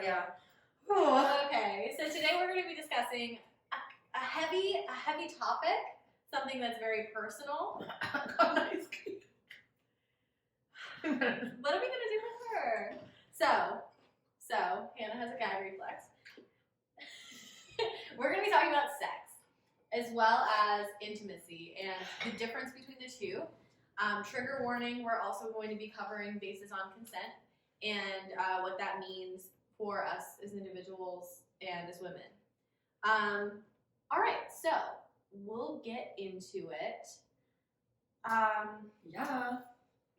yeah. Okay, so today we're going to be discussing a heavy topic, something that's very personal. What are we going to do with her? So Hannah has a gag reflex. We're going to be talking about sex, as well as intimacy, and the difference between the two. Trigger warning, we're also going to be covering bases on consent, and what that means for us as individuals and as women. All right, so we'll get into it.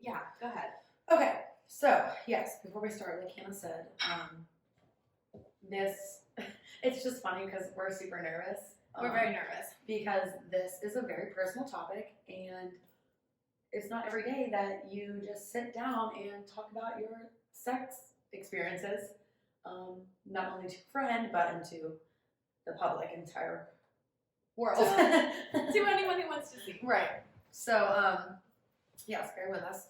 Yeah, go ahead. Okay, so yes, before we start, like Hannah said, it's just funny because we're super nervous. We're very nervous. Because this is a very personal topic, and it's not every day that you just sit down and talk about your sex experiences, not only to a friend, but into the public entire world. To anyone who wants to see. Right. So, yes, bear with us.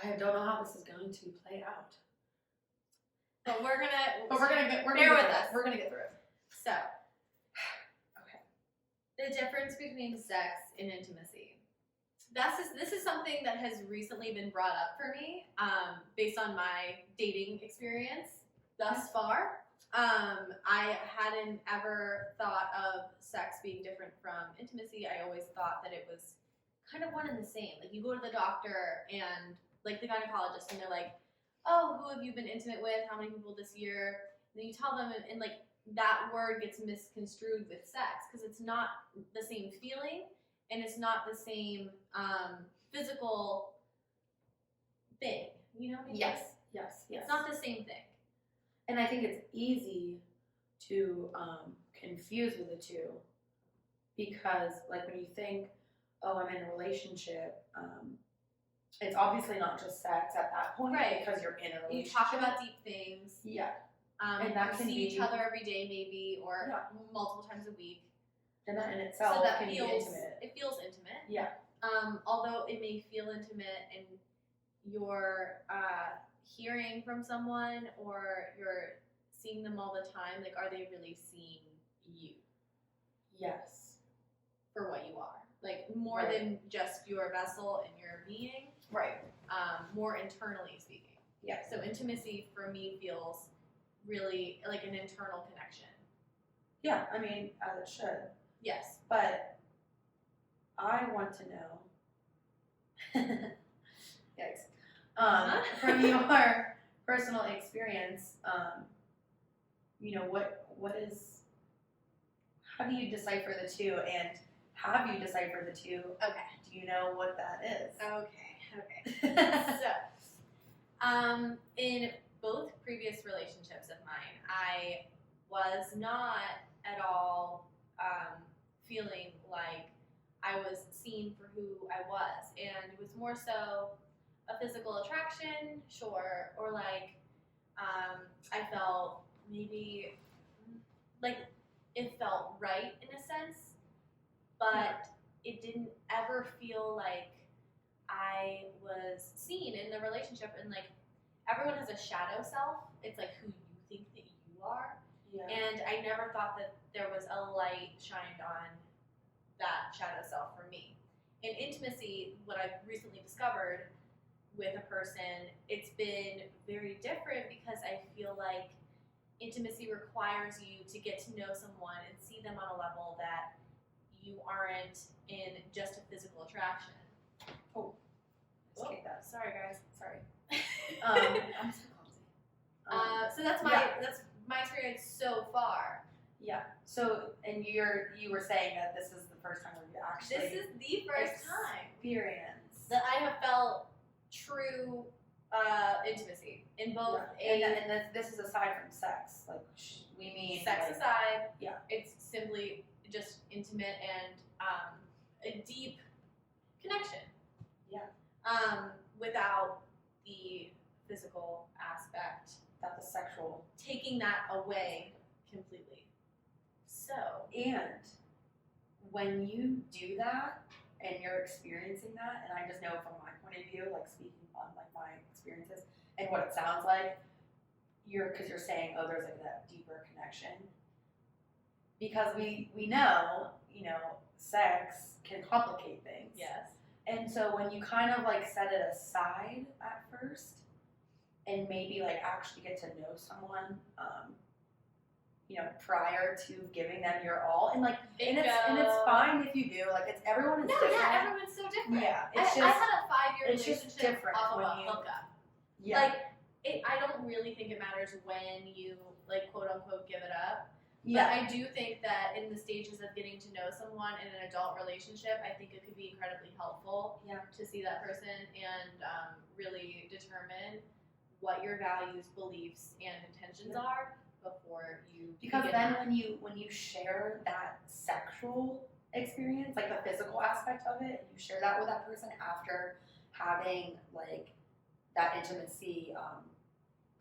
I don't know how this is going to play out. But we're gonna bear with us. We're gonna get through it. So, okay. The difference between sex and intimacy. This is something that has recently been brought up for me, based on my dating experience thus far. I hadn't ever thought of sex being different from intimacy. I always thought that it was kind of one and the same. Like, you go to the doctor and, like, the gynecologist, and they're like, oh, who have you been intimate with? How many people this year? And then you tell them, and like, that word gets misconstrued with sex because it's not the same feeling and it's not the same physical thing. You know what I mean? Yes. It's not the same thing. And I think it's easy to confuse with the two because, like, when you think, oh, I'm in a relationship, it's obviously not just sex at that point, right? Because you're in a relationship. You talk about deep things. Yeah. And that can see be each other every day, maybe, or multiple times a week. And that in itself can be intimate. It feels intimate. Yeah. Although it may feel intimate and you're hearing from someone or you're seeing them all the time, like, are they really seeing you? Yes. For what you are. Like, more than just your vessel and your being. Right. More internally speaking. Yeah. So intimacy for me feels really like an internal connection. Yeah, I mean, as it should. Yes. But I want to know, yikes, from your personal experience, how do you decipher the two, and have you deciphered the two? Okay. Do you know what that is? Okay. So, in both previous relationships of mine, I was not at all feeling like I was seen for who I was, and it was more so a physical attraction, sure, or like I felt maybe like it felt right in a sense, but it didn't ever feel like I was seen in the relationship. And like, everyone has a shadow self. It's like who you think that you are. Yeah. And I never thought that there was a light shined on that shadow self for me. In intimacy, what I've recently discovered with a person, it's been very different because I feel like intimacy requires you to get to know someone and see them on a level that you aren't in just a physical attraction. Oh, escape that. Sorry, guys. Sorry. I'm so clumsy. So that's my experience so far. Yeah. So, and you were saying that this is the first time you actually. This is the first time experience that I have felt true intimacy in both. Yeah. And this is aside from sex. Like, we mean sex like, aside. Yeah. It's simply just intimate and a deep connection. Yeah. Without the physical aspect. Without the sexual. Taking that away completely. So. And when you do that and you're experiencing that, and I just know from my point of view, like speaking on like my experiences and what it sounds like, because you're saying, oh, there's like that deeper connection. Because we know, sex can complicate things. Yes. And so when you kind of like set it aside at first and maybe like actually get to know someone, prior to giving them your all, and like, and it's fine if you do, like, it's everyone is different. Yeah, everyone's so different. Yeah, I had a 5-year it's just relationship different off of when a you- hookup. Yeah. Like, I don't really think it matters when you, like, quote unquote, give it up. Yeah. But I do think that in the stages of getting to know someone in an adult relationship, I think it could be incredibly helpful to see that person and really determine what your values, beliefs, and intentions are before you Because begin then that. when you share that sexual experience, like the physical aspect of it, you share that with that person after having like that intimacy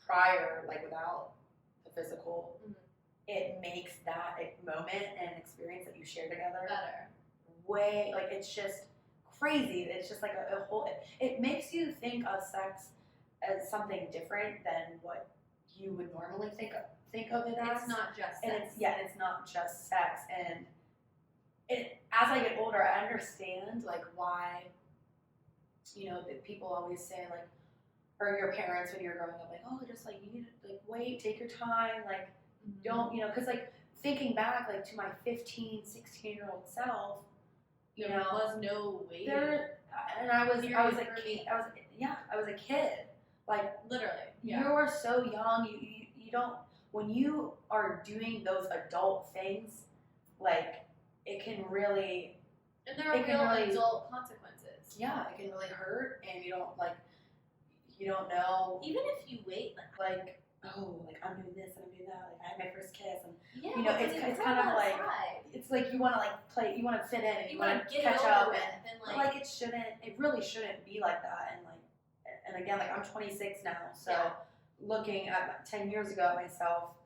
prior, like without the physical, it makes that moment and experience that you share together better. Way, like, it's just crazy. It's just like a whole, it makes you think of sex as something different than what you would normally think of it as. It's not just sex. And it's not just sex. And as I get older, I understand like why, that people always say like, or your parents when you're growing up, like, oh, just like, you need to like wait, take your time, like, don't, because like thinking back like to my 15, 16-year-old self, There was no way. And I was a kid. Like, literally. you are so young. You don't, when you are doing those adult things, like, it can really, And there are real adult consequences. Yeah, it can really hurt, and you don't know. Even if you wait, like, oh, like, I'm doing this and I'm doing that. Like, I had my first kiss, and it's kind of like, it's like you want to like play, you want to fit in, and you want to catch up, and like it really shouldn't be like that. And like, and again, like, I'm 26 now, so looking at 10 years ago at myself,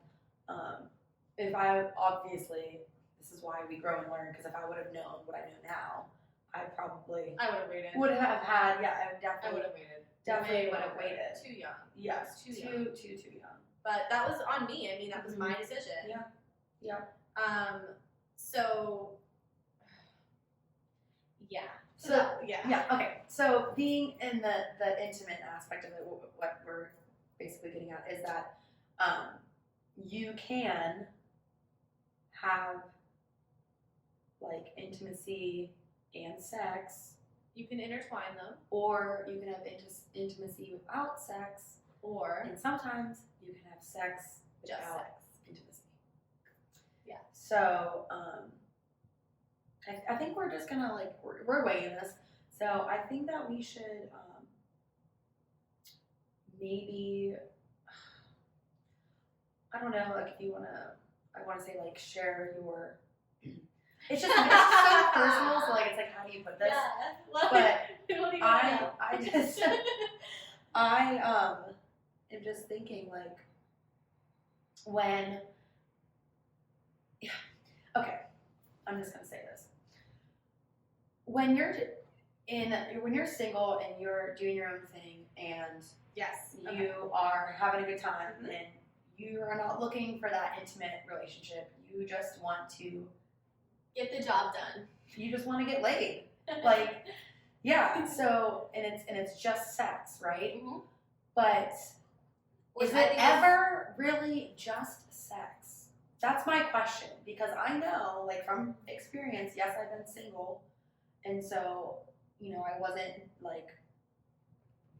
if I obviously, this is why we grow and learn, because if I would have known what I know now, I would have waited. I would have waited. Definitely would have waited. Too young. Yes, too young. But that was on me. I mean, that was my decision. Yeah. So. Yeah. Okay. So being in the intimate aspect of it, what we're basically getting at is that you can have like intimacy and sex. You can intertwine them. Or you can have intimacy without sex. And sometimes you can have sex without intimacy. Yeah. So, I think we're just gonna like, we're weighing this. So I think that we should maybe, I don't know, like, if you I wanna say like share your, it's just so personal, so like, it's like, how do you put this? Yeah. But I am just thinking like, okay, I'm just gonna say this. When you're single and you're doing your own thing and you are having a good time and you are not looking for that intimate relationship, you just want to get the job done. You just want to get laid. Like, yeah, so, and it's just sex, right? Mm-hmm. But is it ever really just sex? That's my question, because I know, like, from experience, yes, I've been single, and so, I wasn't, like,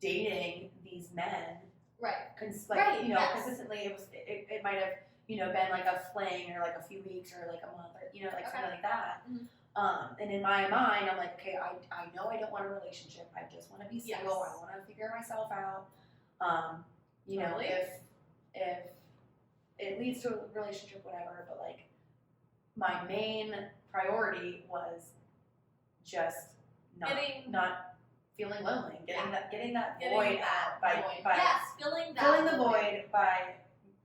dating these men. Right. Consistently, it might have, been like a fling or like a few weeks or like a month or, something like that. Mm-hmm. And in my mind, I'm like, okay, I know I don't want a relationship. I just want to be single. Yes. I want to figure myself out. Totally. If it leads to a relationship, whatever. But like, my main priority was just not feeling lonely, getting that void out by filling the void by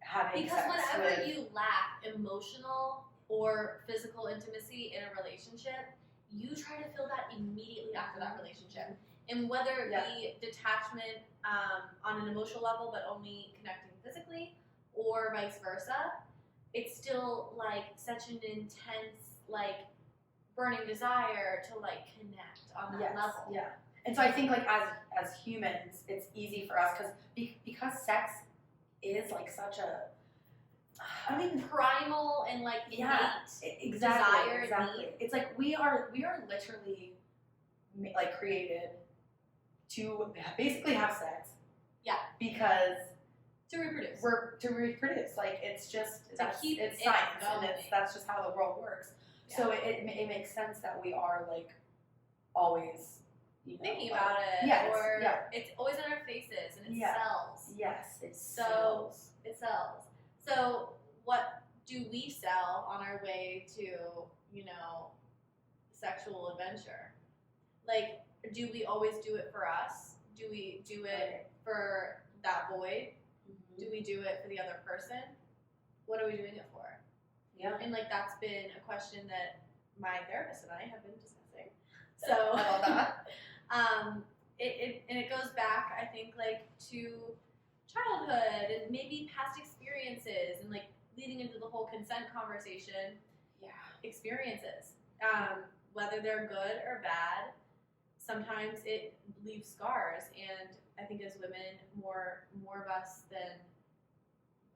having because sex whenever with, you lack emotional or physical intimacy in a relationship, you try to fill that immediately after that relationship. And whether it be detachment on an emotional level but only connecting physically, or vice versa, it's still like such an intense, like burning desire to like connect on that Yes, level. yeah. And so I think like as humans, it's easy for us because sex is like such a, I mean, Primal and like yeah, innate exactly, desire, exactly. need. It's like we are literally like created to basically have sex. Yeah. Because to reproduce. we're to reproduce. Like it's just keep it's it science, and going. that's just how the world works. Yeah. So it makes sense that we are like always thinking about it, or it's always in our faces, and it sells. Yes, it sells. It sells. So what do we sell on our way to, sexual adventure? Like, do we always do it for us? Do we do it for that void? Mm-hmm. Do we do it for the other person? What are we doing it for? Yeah. And like that's been a question that my therapist and I have been discussing. So I love that. It goes back, I think, like to childhood and maybe past experiences and like leading into the whole consent conversation. Yeah. Experiences, whether they're good or bad, sometimes it leaves scars. And I think as women, more of us than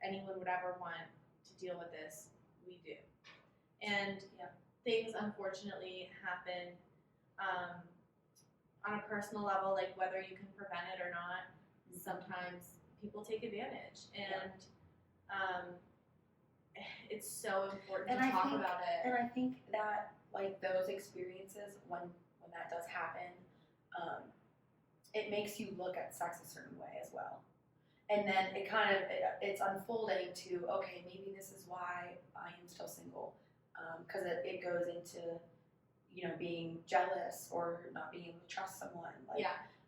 anyone would ever want to deal with this, we do. And things unfortunately happen on a personal level, like whether you can prevent it or not. Sometimes people take advantage, and it's so important to talk about it. And I think that like those experiences, when that does happen, it makes you look at sex a certain way as well. And then it's unfolding to, okay, maybe this is why I am still single, because it goes into being jealous or not being able to trust someone.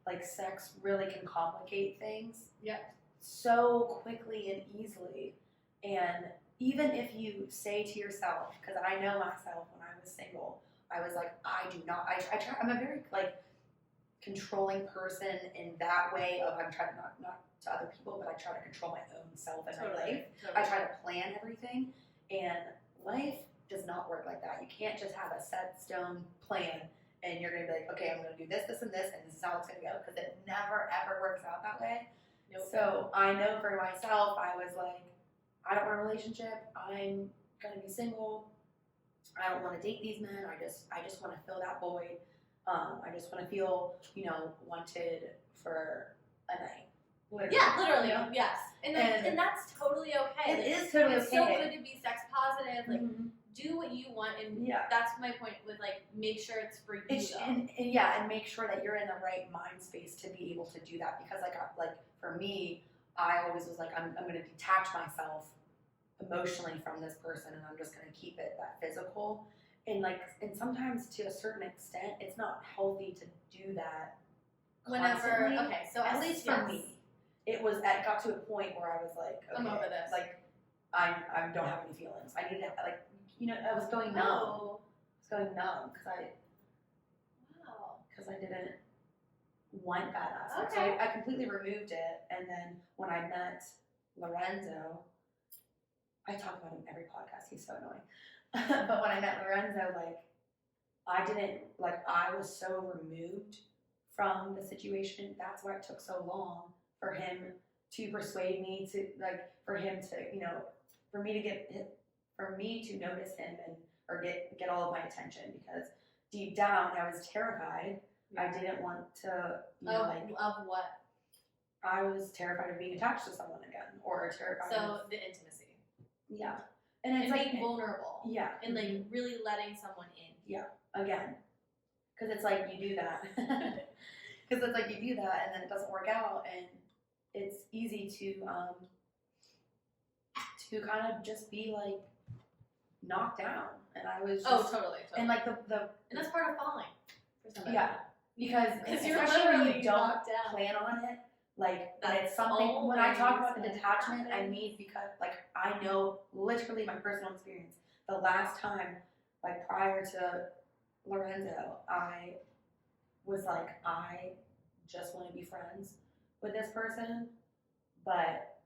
Like sex really can complicate things so quickly and easily. And even if you say to yourself, because I know myself when I was single, I was like, I'm a very like controlling person in that way of I'm trying not to other people, but I try to control my own self and my life. I try to plan everything, and life does not work like that. You can't just have a set stone plan and you're gonna be like, okay, I'm gonna do this, this, and this, and this is how it's gonna go, because it never ever works out that way. Nope. So I know for myself, I was like, I don't want a relationship. I'm gonna be single. I don't want to date these men. I just want to fill that void. I just want to feel, wanted for a night. Literally. Yeah, literally. Yes, and that's totally okay. It is totally okay. It's so good to be sex positive. Like, do what you want, and that's my point with like make sure it's for you. And make sure that you're in the right mind space to be able to do that. Because like for me, I always was like, I'm going to detach myself emotionally from this person, and I'm just going to keep it that physical. And sometimes to a certain extent, it's not healthy to do that. Whenever, okay, so at least for me, it got to a point where I was like, okay, I'm over this. Like, I don't have any feelings. I need to I was going numb. Oh. I was going numb because I didn't want that aspect. Okay. So I completely removed it, and then when I met Lorenzo, I talk about him every podcast. He's so annoying. But when I met Lorenzo, I was so removed from the situation. That's why it took so long for him to persuade me to, for me to notice him or get all of my attention, because deep down I was terrified. I didn't want to, of what? I was terrified of being attached to someone again, or terrified of the intimacy. Yeah. And it's being vulnerable. Yeah. And really letting someone in. Yeah. Again. Because it's like you do that. Because it's like you do that and then it doesn't work out, and it's easy to kind of just be like knocked down. And I was just, totally. And like the and that's part of falling for somebody. Yeah. Because you're especially when literally you don't knocked down. plan on it. When That's it's something, when I talk about the always detachment, I happens. mean, because I know literally my personal experience. The last time, prior to Lorenzo, I was like, I just want to be friends with this person, but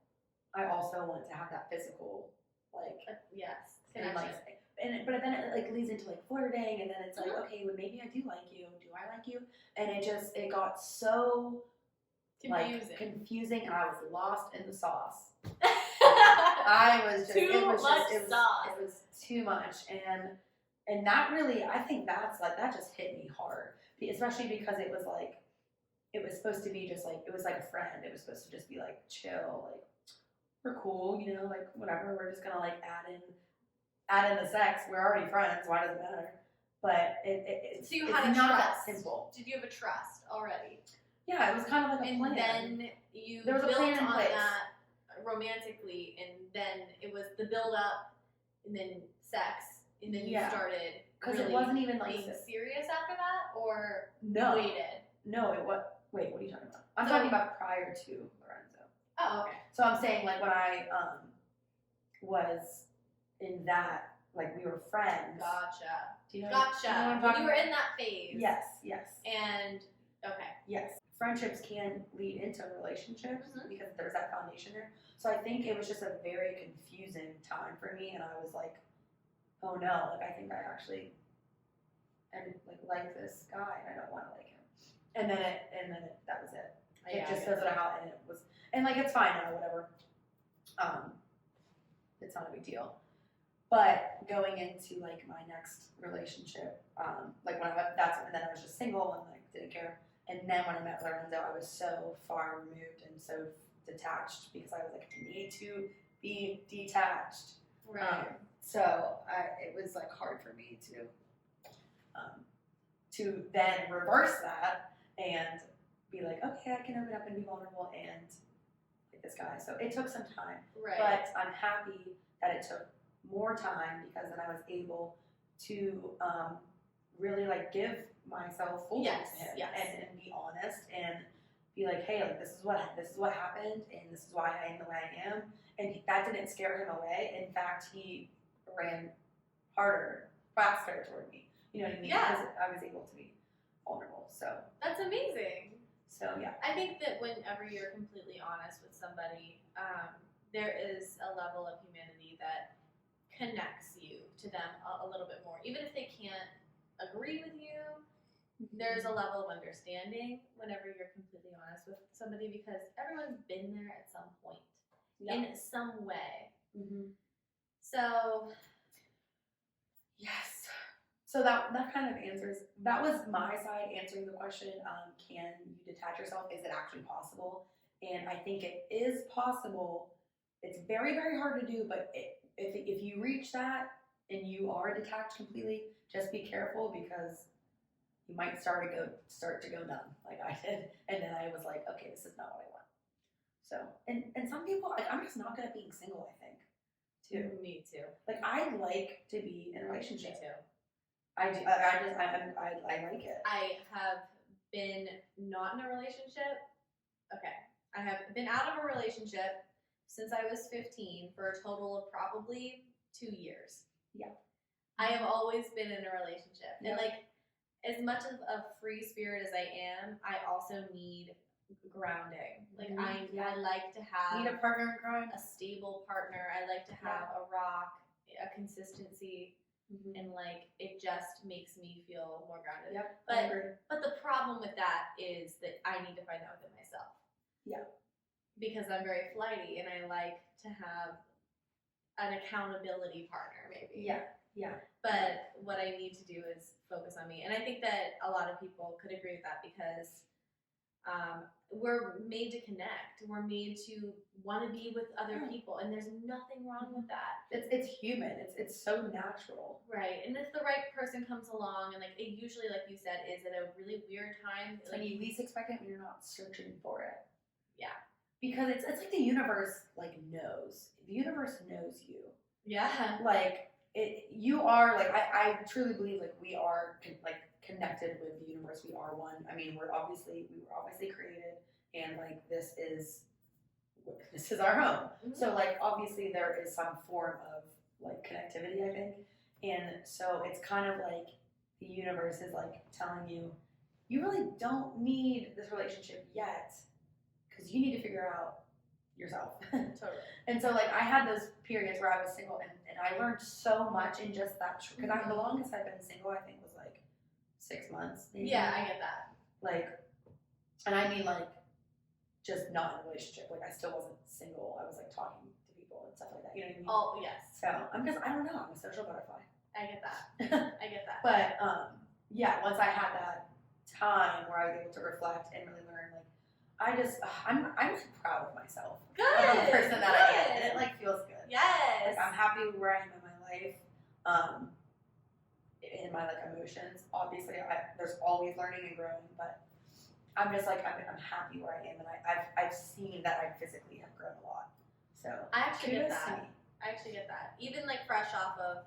I also want to have that physical, like, Yes, and connection. like, but then it like leads into like flirting, and then it's like, Mhm. okay, well maybe I do like you. Do I like you? And it got so Confusing. like confusing, and I was lost in the sauce. I was just Too much sauce. It was too much, and that really, I think that's like that just hit me hard, especially because it was like it was supposed to be just like it was like a friend. It was supposed to just be like chill, like we're cool, you know, like whatever. We're just gonna like add in the sex. We're already friends. Why does it matter? But So you it's had a not trust. that simple. Did you have a trust already? Yeah, it was kind of like a And plan. then you There was a built plan in on place. that romantically, and then it was the build up, and then sex, and then you Yeah. started Because really it wasn't even like being serious after that, or no, waited. no. It was wait. What are you talking about? I'm So- talking about prior to Lorenzo. Oh, okay. So I'm saying like when I was in that, like we were friends. Gotcha. Do you know? Gotcha. Do you know what I'm When talking you were about? in that phase. Yes, yes, And okay. yes. Friendships can lead into relationships Mhm. because there's that foundation there. So I think it was just a very confusing time for me, and I was like, oh no, like I think I actually and like this guy, and I don't want to like him. And then that was it. It Yeah, just I doesn't how, and it was, and like it's fine now, whatever. It's not a big deal. But going into like my next relationship, like when and then I was just single and like didn't care. And then when I met Lorenzo, I was so far removed and so detached because I was like, I need to be detached. Right. So it was like hard for me to then reverse that and be like, okay, I can open up and be vulnerable and like this guy. So it took some time, Right. but I'm happy that it took more time because then I was able to really like give myself fully Yes, to him yes. and be honest and be like, hey, like this is what happened and this is why I am the way I am. And that didn't scare him away. In fact, he ran harder, faster toward me. You know what I mean? Yeah. Because I was able to be vulnerable. So That's amazing. yeah. I think that whenever you're completely honest with somebody, there is a level of humanity that connects you to them a little bit more. Even if they can't agree with you, there's a level of understanding whenever you're completely honest with somebody because everyone's been there at some point in some way. Mm-hmm. So, yes. So that kind of answers. That was my side answering the question. Can you detach yourself? Is it actually possible? And I think it is possible. It's very, very hard to do, but if you reach that and you are detached completely, just be careful because you might start to go numb like I did, and then I was like, okay, this is not what I want. So and some people, like, I'm just not good at being single. I think too. me too. Like I like to be in a relationship. Me too. I do. I like it. I have been not in a relationship. Okay. I have been out of a relationship since I was 15 for a total of probably 2 years. Yeah. I have always been in a relationship. Yep. And like as much of a free spirit as I am, I also need grounding. Like I like to have Need a partner in crime. a stable partner. I like to have a rock, a consistency. Mm-hmm. And like it just makes me feel more grounded. Yep. But the problem with that is that I need to find that within myself. Yeah. Because I'm very flighty and I like to have an accountability partner maybe. Yeah. Yeah. But what I need to do is focus on me. And I think that a lot of people could agree with that because we're made to connect. We're made to want to be with other people, and there's nothing wrong with that. It's human. It's so natural. Right. And if the right person comes along, and like it usually, like you said, is at a really weird time. It's when you least expect it when you're not searching for it. Yeah. Because it's like the universe like knows. The universe knows you. Yeah. Like you are like I truly believe like we are connected with the universe. We are one. I mean, we were obviously created, and like this is our home. Mm-hmm. So like obviously there is some form of like connectivity, I think, and so it's kind of like the universe is like telling you, you really don't need this relationship yet, because you need to figure out yourself. Totally. And so like I had those periods where I was single, and I learned so much in just that, because the longest I've been single I think was like 6 months maybe. Yeah, I get that. Like, and I mean like just not in a relationship, like I still wasn't single, I was like talking to people and stuff like that, you know what I mean? Oh, yes. So I'm just, I don't know, I'm a social butterfly. I get that. I get that. But yeah, once I had that time where I was able to reflect and really learn, like I'm really proud of myself. Good. Of the person that I am, Good. and it like feels good. Yes. Like I'm happy where I am in my life, in my like emotions. Obviously, there's always learning and growing, but I'm just like I'm happy where I am, and I've seen that I physically have grown a lot. So I actually get kudos to that. me. I actually get that. Even like fresh off of,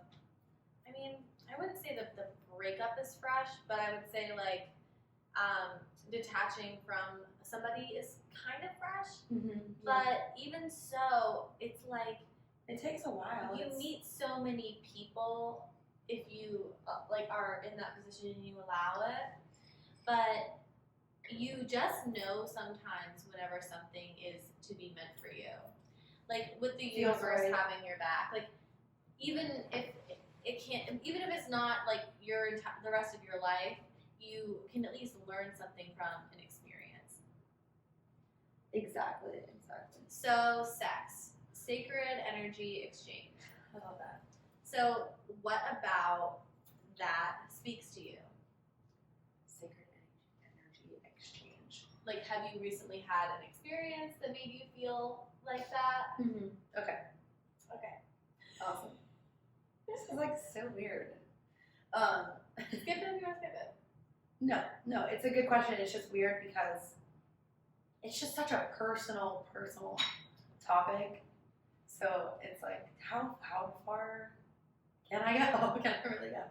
I mean, I wouldn't say that the breakup is fresh, but I would say like detaching from somebody is kind of fresh. Mm-hmm. But even so, it's like It takes a while. you meet so many people if you like are in that position and you allow it. But you just know sometimes whenever something is to be meant for you. Like with the Feels universe right. having your back. Like even if it can't, even if it's not like the rest of your life, you can at least learn something from an experience. Exactly. So Sexx, sacred energy exchange. I love that. So what about that speaks to you? Sacred energy exchange. Like, have you recently had an experience that made you feel like that? Mm-hmm. Okay. Okay. Awesome. This is like so weird. Skip it if you want to skip it. No, it's a good question. It's just weird because it's just such a personal topic. So it's like, how far can I go? Can I really go?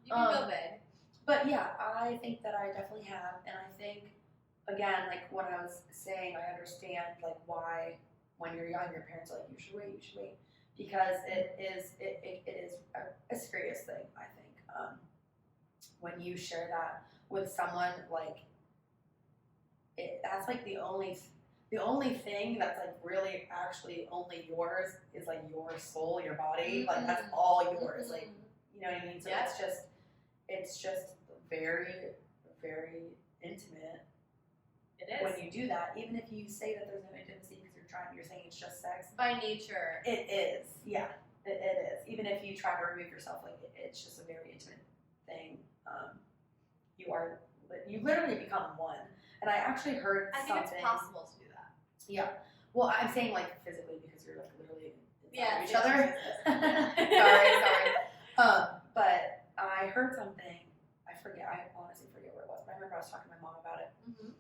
You can go big. But yeah, I think that I definitely have, and I think again, like what I was saying, I understand like why when you're young, your parents are like, you should wait, because it is a serious thing. I think when you share that with someone, like that's like the only thing that's like really actually only yours is like your soul, your body, like that's all yours. Like, you know what I mean? So Yeah. it's just very, very intimate. It is. When you do that, even if you say that there's no intimacy because you're saying it's just sex. By nature. It is, yeah, it is. Even if you try to remove yourself, like it's just a very intimate thing. You literally become one. And I actually heard I think something. it's possible to do that. Yeah. Well, I'm saying like physically because you're like literally inside Yeah, of each other. sorry. But I heard something. I honestly forget where it was. But I remember I was talking to my mom about it. Mm-hmm.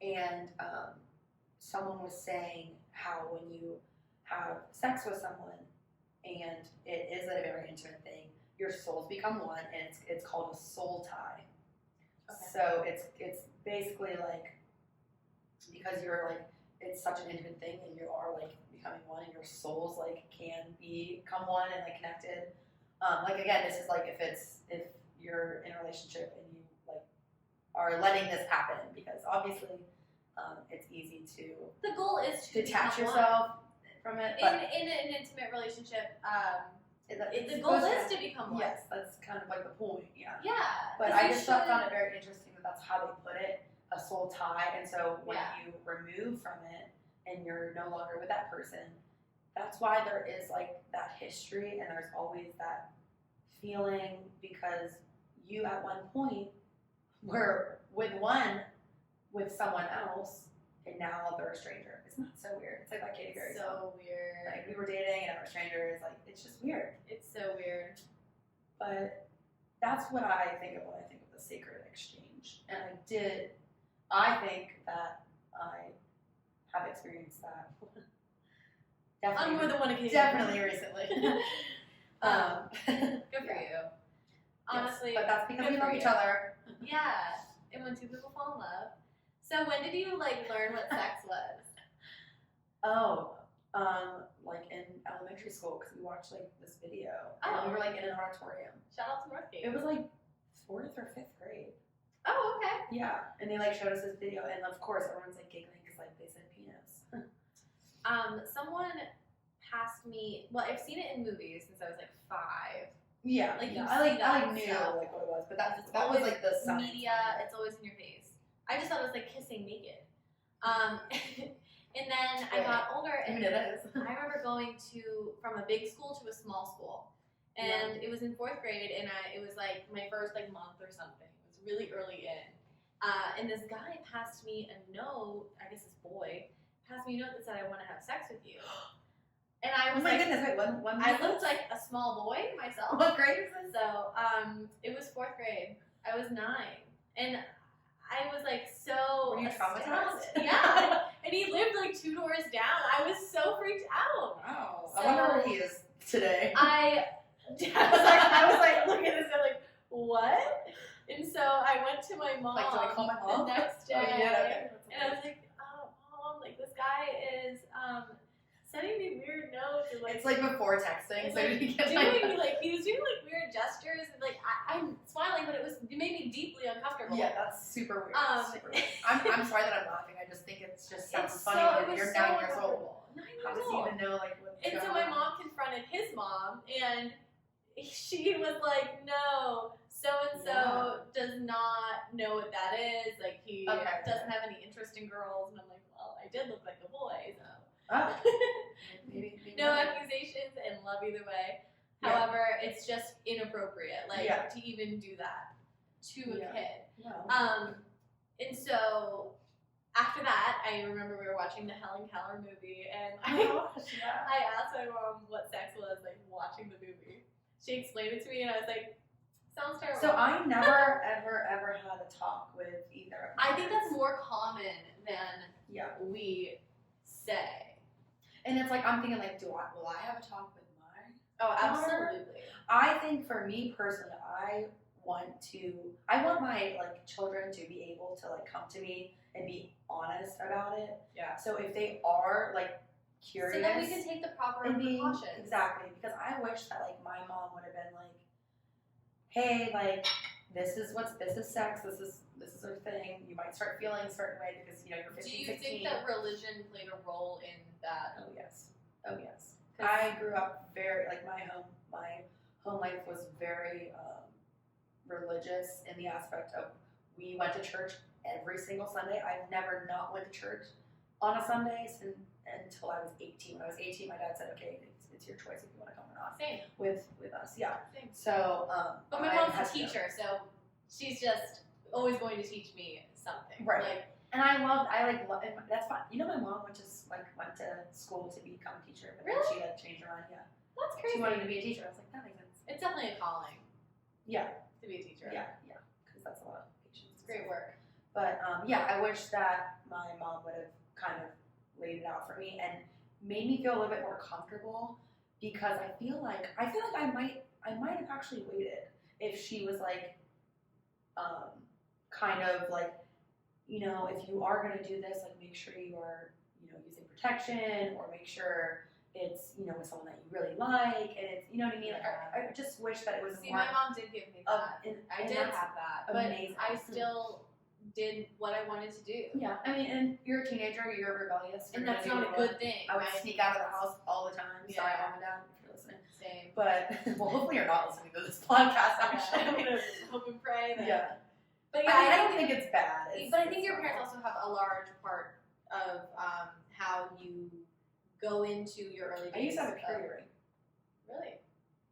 And someone was saying how when you have sex with someone and it is a very intimate thing, your souls become one, and it's called a soul tie. Okay. So it's basically like, because you're like, it's such an intimate thing and you are like becoming one, and your souls like can become one and like connected. Like again, this is like if you're in a relationship and you like are letting this happen, because obviously it's easy to The goal is to detach become yourself from it. But in an intimate relationship. it's The goal supposed is to become one. Yes, that's kind of like the point. Yeah. Yeah. But 'cause I you just shouldn't- found it very interesting that that's how they put it, a soul tie. And so when Yeah. you remove from it and you're no longer with that person, that's why there is like that history, and there's always that feeling, because you at one point were with someone else, and now they're a stranger. It's not so weird. It's like that Katy Perry song. So weird. Like we were dating and now we're strangers. Like it's just weird. It's so weird. But that's what I think of when I think of the sacred exchange. And I think that I have experienced that. On more than one occasion. Definitely recently. Good for Yeah. you. Honestly. Yes, but that's because good we for love you. each other. Yeah. And when two people fall in love. So when did you like learn what sex was? Like in elementary school, because we watched like this video. Oh. And we were like in an auditorium. Shout out to Northgate. It was like 4th or 5th grade. Oh, okay. Yeah, and they like showed us this video, and of course everyone's like giggling because like they said penis. Someone passed me. Well, I've seen it in movies since I was like 5. Yeah, Like, yeah. you I see that knew stuff. like what it was, but It's that was always like the sign. media. It's always in your face. I just thought it was like kissing naked. And then I got older, I and mean, it is. I remember going from a big school to a small school, and it was in 4th grade, and it was like my first like month or something. It was really early in, and this guy passed me a note. I guess this boy passed me a note that said, "I want to have sex with you." And I was Oh my like, goodness! Wait, when I looked like a small boy myself. What grade is this? So, it was 4th grade. I was 9, and I was like so. Were you traumatized? astounded. Yeah, and he lived like 2 doors down. I was so freaked out. Wow. So- I wonder where he is today. I was like, look at this. I'm like, what? And so I went to my mom Like, do I call my mom? the next day, Oh, yeah, okay. and I was like, oh, mom, like this guy is sending me weird notes and like. It's like before texting, so like, you get he was doing like weird gestures and like I'm smiling, but it made me deeply uncomfortable. Yeah, that's super weird. Super weird. I'm sorry that I'm laughing. I just think it just sounds It's funny so, when it was you're so 9 years old. uncomfortable. 9 How years does he old. even know like what's And going so my on? mom confronted his mom, and she was like, "No, so and so does not know what that is. Like he doesn't have any interest in girls." And I'm like, "Well, I did look like a boy, so." Oh. maybe No not. accusations and love either way. Yeah. However, it's just inappropriate, like to even do that to a kid. No. And so after that, I remember we were watching the Helen Keller movie, and Oh my gosh, yeah. I asked my mom what sex was, like watching the movie. She explained it to me, and I was like, "Sounds terrible." So I never, ever had a talk with either of my I think that's parents. more common than we say. And it's like I'm thinking like, will I have a talk with mine? Oh, absolutely. I think for me personally, I want my like children to be able to like come to me and be honest about it. Yeah. So if they are like curious, So then we can take the proper and precautions. Exactly, because I wish that like my mom would have been like, hey, like this is sex, this is our thing. You might start feeling a certain way because you're 15, Do you 16. think that religion played a role in that? Oh yes. I grew up very like my home life was very religious in the aspect of we went to church every single Sunday. I've never not went to church on a Sunday until I was 18. When I was 18, my dad said, "Okay, it's your choice if you want to come or not." Same. With us, yeah. Same. So, but my mom's a teacher, so she's just always going to teach me something. Right. Like, and I love, and that's fine. My mom went to school to become a teacher, but then she changed her mind. Yeah. that's crazy. She wanted to be a teacher. I was like, that makes sense. It's definitely a calling. Yeah. To be a teacher. Yeah. Because that's a lot of patience. It's great work. But I wish that my mom would have kind of laid it out for me and made me feel a little bit more comfortable, because I feel like I might have actually waited if she was like, kind of like, if you are gonna do this, like make sure you are, using protection, or make sure it's, with someone that you really like, and it's, you know what I mean? Like, I just wish that it was See, more my mom did give me that. I and did that's have that, amazing. but I still did what I wanted to do. Yeah, I mean, and you're a teenager, you're rebellious. And you're that's gonna not do a it. good thing. I would right? sneak out of the house all the time. Sorry, Yeah. mom and dad, if you're listening. Same. But, well, hopefully you're not listening to this podcast, I'm actually. gonna hope and pray that. Yeah. But I don't think it's bad. But I think your parents also have a large part of how you go into your early days. I used to have a purity ring. Really?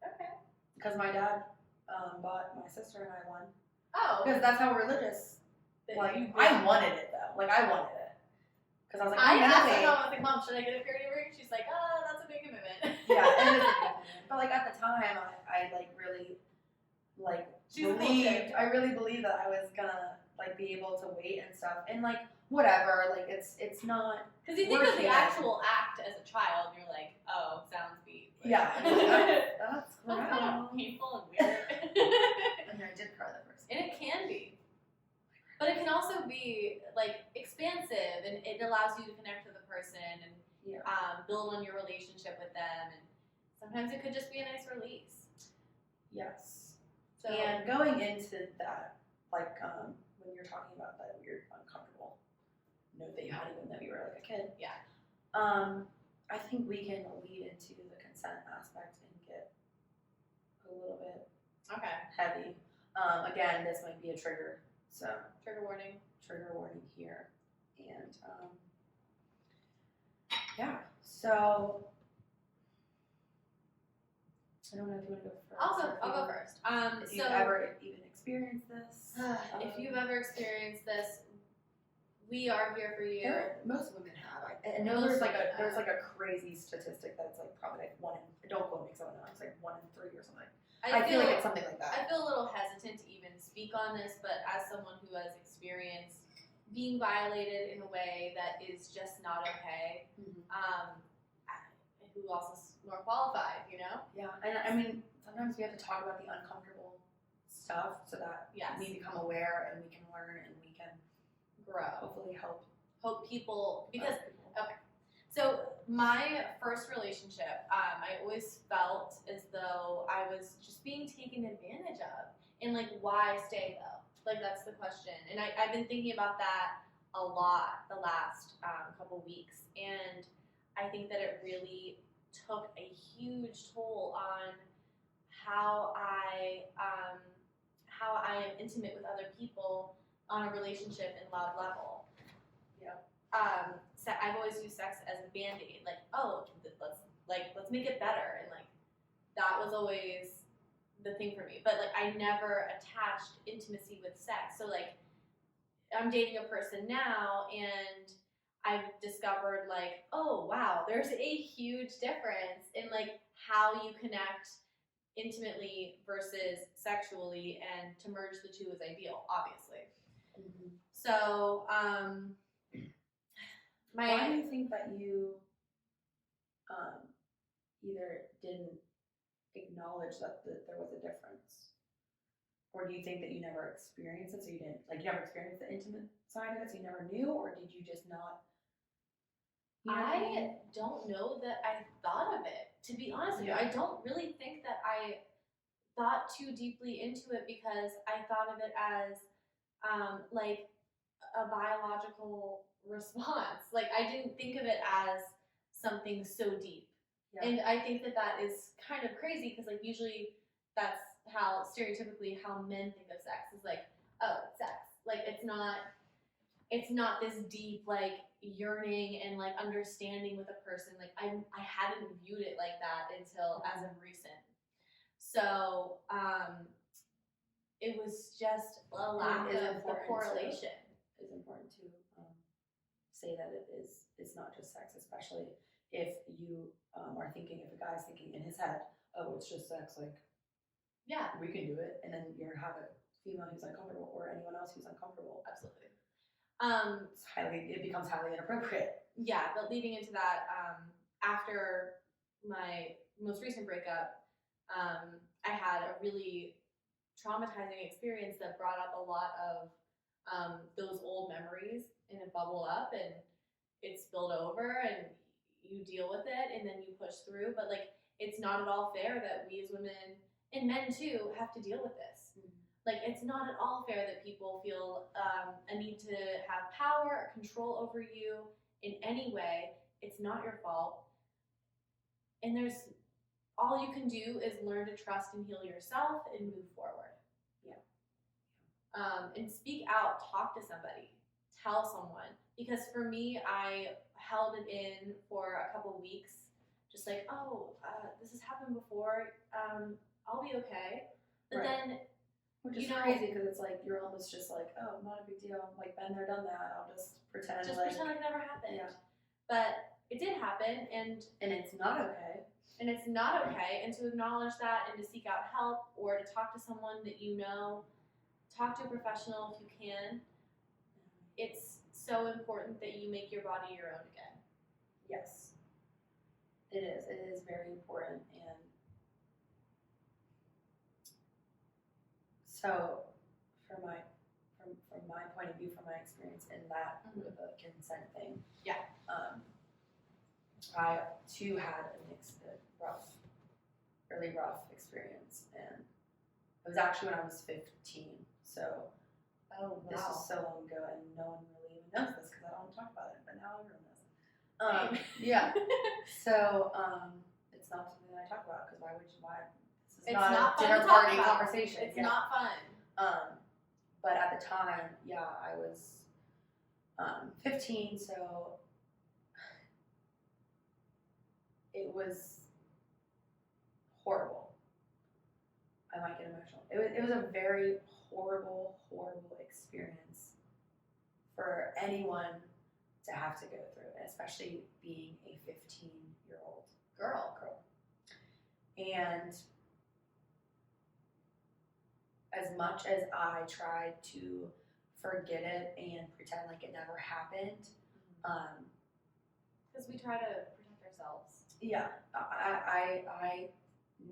Okay. Because my dad bought my sister and I one. Oh. Because that's how religious. That Like, you I wanted it, though. Like, I wanted it. Because I was like, I asked my really. mom, I was like, Mom, should I get a purity ring? She's like, oh, that's a big commitment. Yeah, it is a compliment. But, like, at the time, I like, really, like, She's a cool chick. I really believed that I was gonna, like, be able to wait and stuff. And, like, whatever. Like, it's not. Because you think of the Working. actual act as a child, and you're like, oh, sounds beat. Like, Yeah. That's That's kind correct. of painful and weird. And I did cry that first. And it can be. But it can also be, like, expansive, and it allows you to connect with the person and build on your relationship with them. And sometimes it could just be a nice release. Yes. So, And going into that, like, when you're talking about that weird, uncomfortable note that you had even though you were like a kid. Yeah. I think we can lead into the consent aspect and get a little bit Okay. heavy. Again, this might be a trigger, so Trigger warning. trigger warning here. And yeah, so I don't know if you want to go first. I'll go first. If you've ever even experienced this. If you've ever experienced this, we are here for you. Most women have. I know there's like a crazy statistic that's like probably like one in, don't quote me because I don't know, it's like 1 in 3 or something. I feel like it's something like that. I feel a little hesitant to even speak on this, but as someone who has experienced being violated in a way that is just not okay, who else is more qualified, you know? Yeah, and I mean, sometimes we have to talk about the uncomfortable stuff so that we become aware and we can learn and we can grow. Hopefully help people, because, okay. So my first relationship, I always felt as though I was just being taken advantage of. And like, why stay though? Like, that's the question. And I've been thinking about that a lot the last couple weeks. And I think that it really took a huge toll on how I am intimate with other people on a relationship and love level. So I've always used sex as a band-aid, like, oh, let's make it better, and like that was always the thing for me. But like I never attached intimacy with sex. So like I'm dating a person now, and I've discovered like, oh wow, there's a huge difference in like how you connect intimately versus sexually, and to merge the two is ideal, obviously. So why do you think that you either didn't acknowledge that there was a difference, or do you think that you never experienced it, so you never experienced the intimate side of it, so you never knew, or did you just not? I don't know that I thought of it, to be honest with you. I don't really think that I thought too deeply into it, because I thought of it as like a biological response. Like I didn't think of it as something so deep. And I think that is kind of crazy, because like usually that's how stereotypically how men think of sex, is like, oh, it's sex. Like it's not this deep like yearning and like understanding with a person. Like I hadn't viewed it like that until as of recent. So it was just a lack of the correlation. It's important to say that it's not just sex, especially if you are thinking, if a guy's thinking in his head, oh, it's just sex, like, we can do it, and then you have a female who's uncomfortable, or anyone else who's uncomfortable. Absolutely. It becomes highly inappropriate. Yeah, but leading into that, after my most recent breakup, I had a really traumatizing experience that brought up a lot of those old memories, and it bubbled up and it spilled over, and you deal with it and then you push through. But like, it's not at all fair that we as women, and men too, have to deal with this. Like, it's not at all fair that people feel a need to have power or control over you in any way. It's not your fault. And all you can do is learn to trust and heal yourself and move forward. And speak out, talk to somebody, tell someone. Because for me, I held it in for a couple weeks, just like, this has happened before, I'll be okay. But then, which is crazy, because it's like, you're almost just like, oh, not a big deal, like, been there, done that, I'll just pretend like it never happened. But it did happen, and it's not okay. And it's not okay, and to acknowledge that, and to seek out help, or to talk to someone that you know, talk to a professional if you can. It's so important that you make your body your own again. Yes, it is. It is very important. And so, from my point of view, from my experience in that with the consent thing, I too had a really rough experience, and it was actually when I was 15. So. Oh, wow. This was so long ago, and no one really even knows this because I don't talk about it, but now everyone knows it. Yeah. So, it's not something that I talk about because why would you? Why? This is It's not not a fun dinner to talk party about. conversation. It's Yeah. not fun. But at the time, yeah, I was 15, so it was horrible. I might get emotional. It was a very horrible, horrible experience for anyone to have to go through, especially being a 15-year-old girl. And as much as I tried to forget it and pretend like it never happened, Because we try to protect ourselves. yeah, I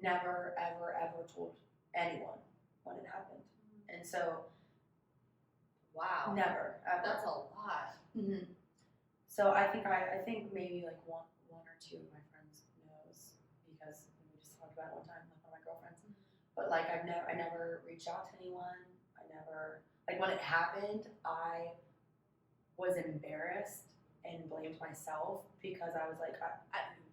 never, ever, ever told anyone when it happened. And so, Wow. never, ever. That's a lot. Mm-hmm. So I think maybe like one or two of my friends knows because we just talked about it one time, like one of my girlfriends. But like I never reached out to anyone. I never, like when it happened, I was embarrassed and blamed myself because I was like,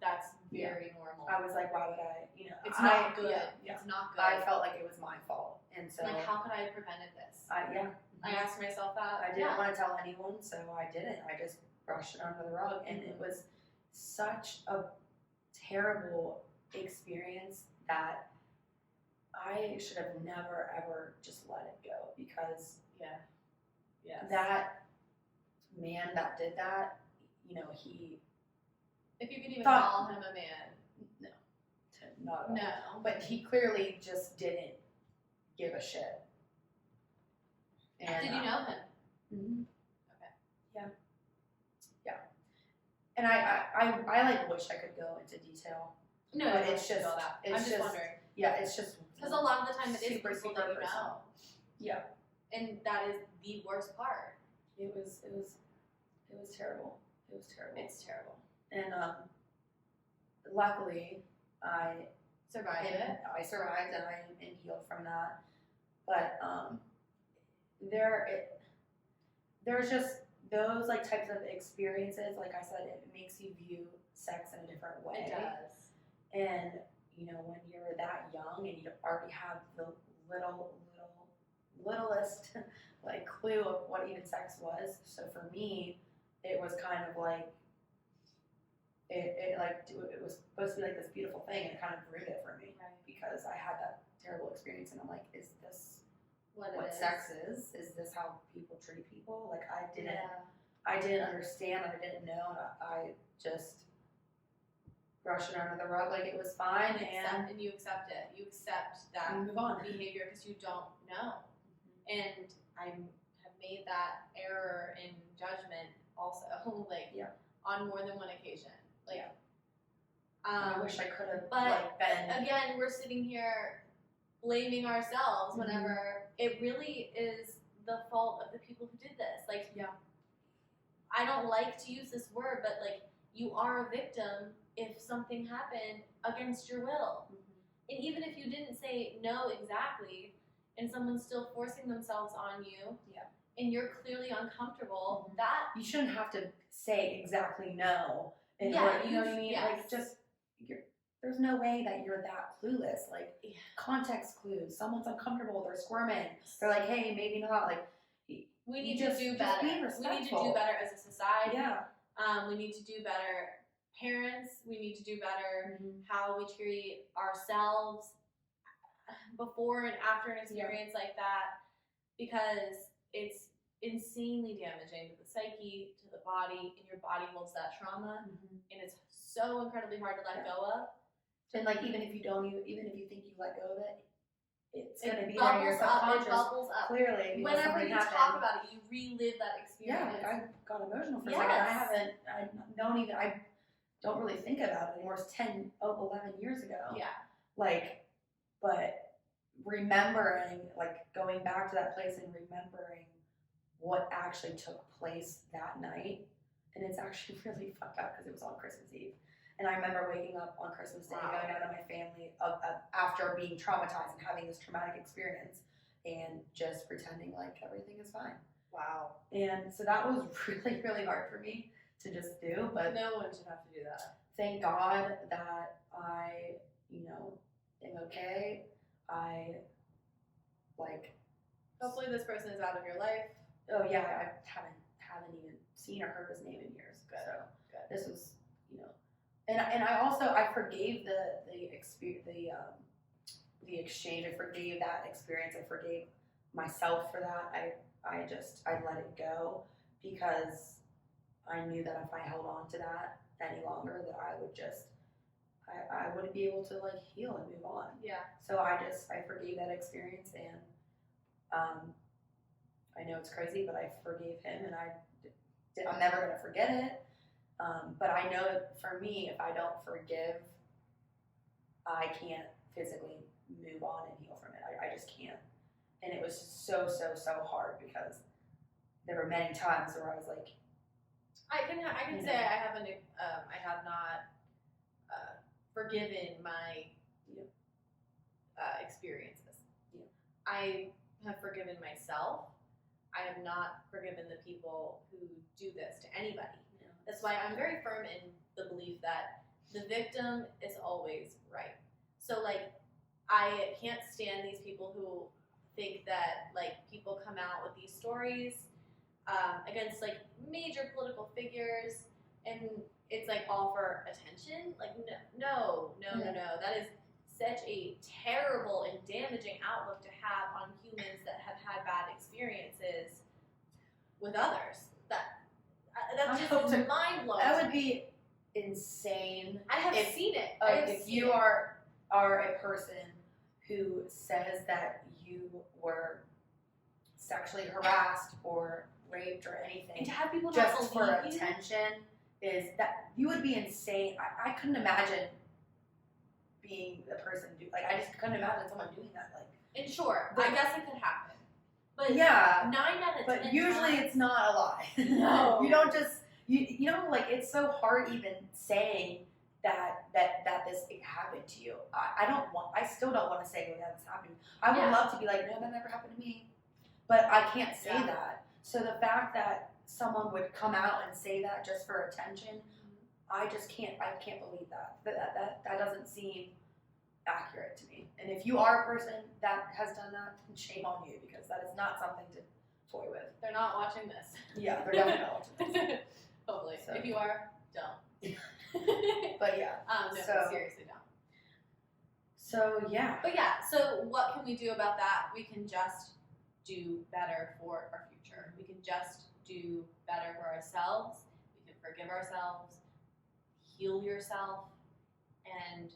That's very normal. I was like, why would I? It's not good. Yeah. It's not good. I felt like it was my fault, and so like, how could I have prevented this? I asked myself that. I didn't want to tell anyone, so I didn't. I just brushed it under the rug, and it was such a terrible experience that I should have never ever just let it go because that man that did that, he. If you could even thought, call him a man. No, not at all. No. But he clearly just didn't give a shit. And, did you know him? Mm-hmm. Okay. Yeah. And I like wish I could go into detail. No, but it's just that. I'm just wondering. Yeah, it's just because a lot of the time it is super, people super that you personal. know. Yeah. And that is the worst part. It was terrible. It was terrible. It's terrible. And luckily I survived it. I survived and I am healed from that. But there's just those like types of experiences, like I said, it makes you view sex in a different way. It does. And when you're that young and you already have the littlest like clue of what even sex was. So for me, it was kind of like it was supposed to be like this beautiful thing, and it kind of ruined it for me because I had that terrible experience, and I'm like, is this what sex is? Is this how people treat people? Like I didn't understand, I didn't know, and I just brushed it under the rug like it was fine, and you accept it. You accept that move on. behavior because you don't know. And I have made that error in judgment also, on more than one occasion. I wish I could have been. Again, we're sitting here blaming ourselves whenever it really is the fault of the people who did this. I don't like to use this word, but you are a victim if something happened against your will. And even if you didn't say no exactly, and someone's still forcing themselves on you, and you're clearly uncomfortable, that you shouldn't have to say exactly no. And you know what I mean? Yes. There's no way that you're that clueless. Context clues. Someone's uncomfortable. They're squirming. They're like, hey, maybe not. We need to do better. Be respectful. We need to do better as a society. Yeah. We need to do better parents. We need to do better how we treat ourselves before and after an experience like that, because it's insanely damaging to the psyche, to the body, and your body holds that trauma, and it's so incredibly hard to let go of. And even if you think you let go of it, it's going to be there in your subconscious. It bubbles up. Clearly, whenever you talk about it, you relive that experience. Yeah, I got emotional for a second. I don't really think about it anymore. It's 11 years ago. Yeah. But remembering, going back to that place and remembering what actually took place that night, and it's actually really fucked up because it was on Christmas Eve. And I remember waking up on Christmas Day, going out to my family after being traumatized and having this traumatic experience, and just pretending like everything is fine. Wow. And so that was really, really hard for me. to just do, but No one should have to do that. thank God that I, am okay. I, like, Hopefully this person is out of your life. oh yeah, I haven't even seen or heard his name in years. Good. So Good. this was, and I also I forgave the exchange. I forgave that experience. I forgave myself for that. I let it go because I knew that if I held on to that any longer, that I would just I wouldn't be able to like heal and move on. Yeah. So I forgave that experience, and I know it's crazy, but I forgave him, and I'm never gonna forget it. But I know that for me, if I don't forgive, I can't physically move on and heal from it. I just can't. And it was so hard because there were many times where I was like, I can say I have not forgiven my experiences. Yeah. I have forgiven myself. I have not forgiven the people who do this to anybody. Yeah. That's why I'm very firm in the belief that the victim is always right. So like, I can't stand these people who think that like people come out with these stories against like major political figures and it's like all for attention. Like no. That is such a terrible and damaging outlook to have on humans that have had bad experiences with others. That's just mind blowing. That would be insane. I have seen it. If you are a person who says that you were sexually harassed or raped or anything, and to have people just not for believe you, attention, is that you would be insane. I couldn't imagine being the person I just couldn't imagine someone doing that. And sure, But- I guess it could happen. But Yeah, 9 out of 10 but usually times, it's not a lie. No. You don't just it's so hard even saying that this happened to you. I still don't want to say that this happened. I would Yeah. love to be like, no, that never happened to me, but I can't say Yeah. that. So the fact that someone would come out and say that just for attention, I can't believe that. That doesn't seem accurate to me. And if you are a person that has done that, then shame on you, because that is not something to toy with. they're not watching this. Yeah, they're definitely not watching this. Hopefully. So. If you are, don't. But yeah. No, So- seriously don't. So yeah. But yeah, so what can we do about that? We can just do better for our future. We can just do better for ourselves. We can forgive ourselves, heal yourself, and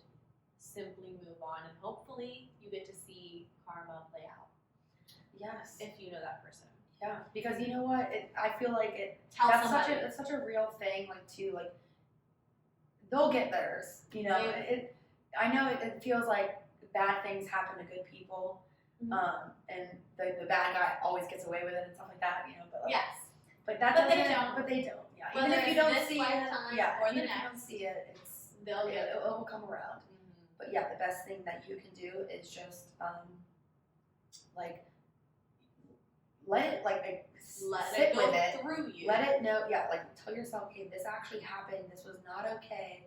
simply move on. And hopefully you get to see karma play out Yes. if you know that person. Yeah. Because you know what? I feel like Tell that's somebody. it's such a real thing. They'll get theirs. They- I know it feels like bad things happen to good people. Mhm. And the bad guy always gets away with it and stuff like that. But Yes. But that But they doesn't. don't. But they don't. Yeah. Whether Even if you it's don't this see lifetime it, yeah. or the Even if you don't next, see it, They'll get it. it will come around. But yeah, the best thing that you can do is just let it Let sit it go with it. through you. Let it know. Yeah, tell yourself, hey, this actually happened. This was not okay,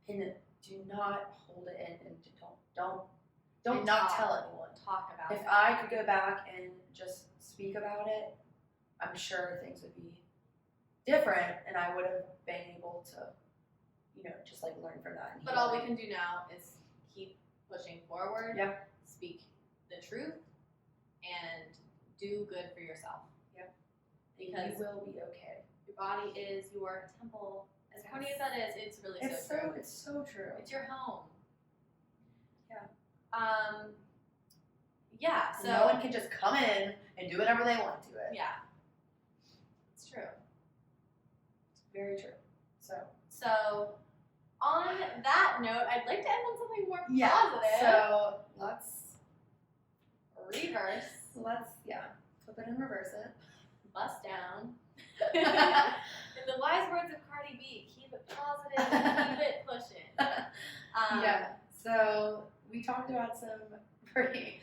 and do not hold it in, and don't And not talk. tell anyone. Talk about If it. I could go back and just speak about it, I'm sure things would be different, and I would have been able to, just learn from that. And But heal. all we can do now is keep pushing forward. Yeah. Speak the truth and do good for yourself. And Because you will be okay. your body is your temple. As corny as that is, it's really It's so true. it's so true. It's your home. Yeah. Yeah. So no one can just come in and do whatever they want to it. yeah. It's true. Very true. So on that note, I'd like to end on something more Yeah. positive. So Reverse. let's flip it and reverse it. Bust down. In the wise words of Cardi B, keep it positive, keep it pushing. Yeah. So we talked about some pretty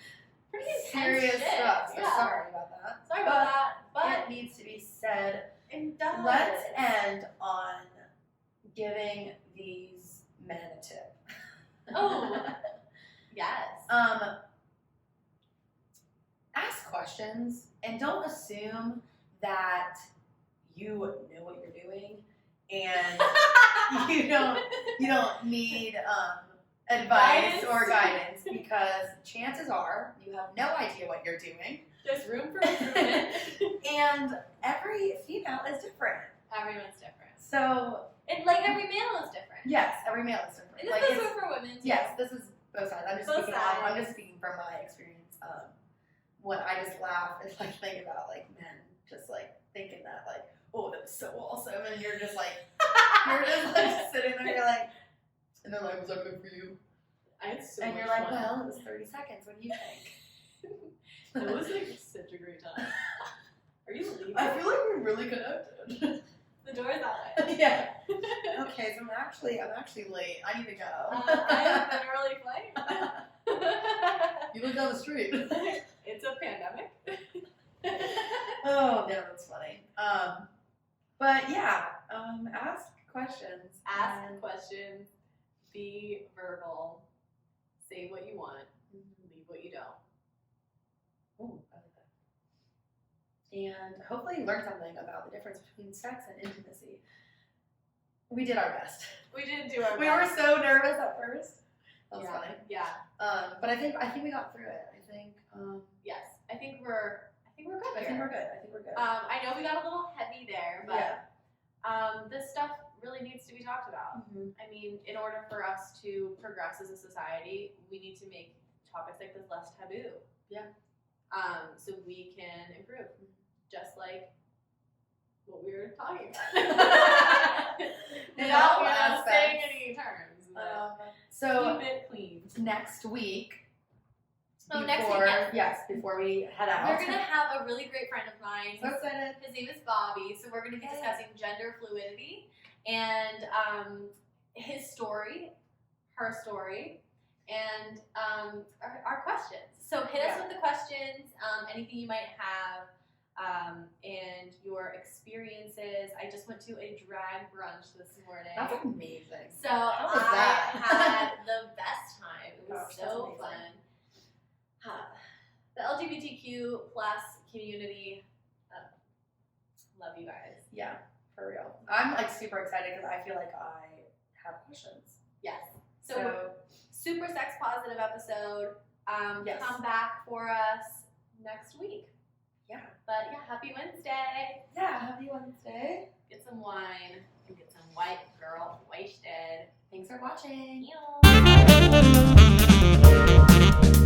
Pretty intense serious shit. stuff. So Yeah. sorry about that. Sorry about that, but it needs to be said. it does. Let's end on giving these men a tip. Oh, yes. Ask questions and don't assume that you know what you're doing and you don't need advice or guidance, because chances are you have no idea what you're doing. There's room for improvement. And every female is different. Everyone's different. So, And like every male is different. yes, every male is different. And Like, this is it's- true for women too. yes, this is both sides. I'm Both sides. just speaking from my experience. When I just laugh and like think about like men just like thinking that like, oh, that was so awesome, and you're just like sitting there, you're like, and they're like, was that good for you? I had so And much you're like, fun. well, it was 30 seconds. What do you think? It was like such a great time. Are you leaving? I feel like we're really connected. The door is that way. Yeah. Okay, so I'm actually late. I need to go. I have an early flight. You live down the street. It's a pandemic. Oh, no, that's funny. But yeah, ask questions. Ask and- questions. Be verbal. Say what you want. Leave what you don't. Ooh, I like that. And hopefully you learned something about the difference between sex and intimacy. We did our best. We didn't do our We best. were so nervous at first. That was Yeah. funny. Yeah. But I think we got through it. I think Yes. I think we're good I here. think we're good. I think we're good. I know we got a little heavy there, but Yeah. this stuff really needs to be talked about. Mhm. I mean, in order for us to progress as a society, we need to make topics like this less taboo. Yeah. So we can improve, just like what we were talking about. all Without saying aspects. any terms. but So keep it clean. next week. Oh, next week, yes. Before we head out. We're gonna have a really great friend of mine. So excited. His name is Bobby, so we're going to be Yay. discussing gender fluidity and his story, her story, and our questions. So hit us Yeah. with the questions, anything you might have, and your experiences. I just went to a drag brunch this morning. That's amazing. So How was I that? had the best time. It was Gosh, that's so amazing. fun. The LGBTQ plus community, love you guys. Yeah, for real. I'm like super excited because I feel like I have questions. Yes. So super sex positive episode. Yes. Come back for us next week. Yeah. But yeah, happy Wednesday. Yeah, happy Wednesday. Get some wine and get some white girl wasted. Thanks for watching. Ew.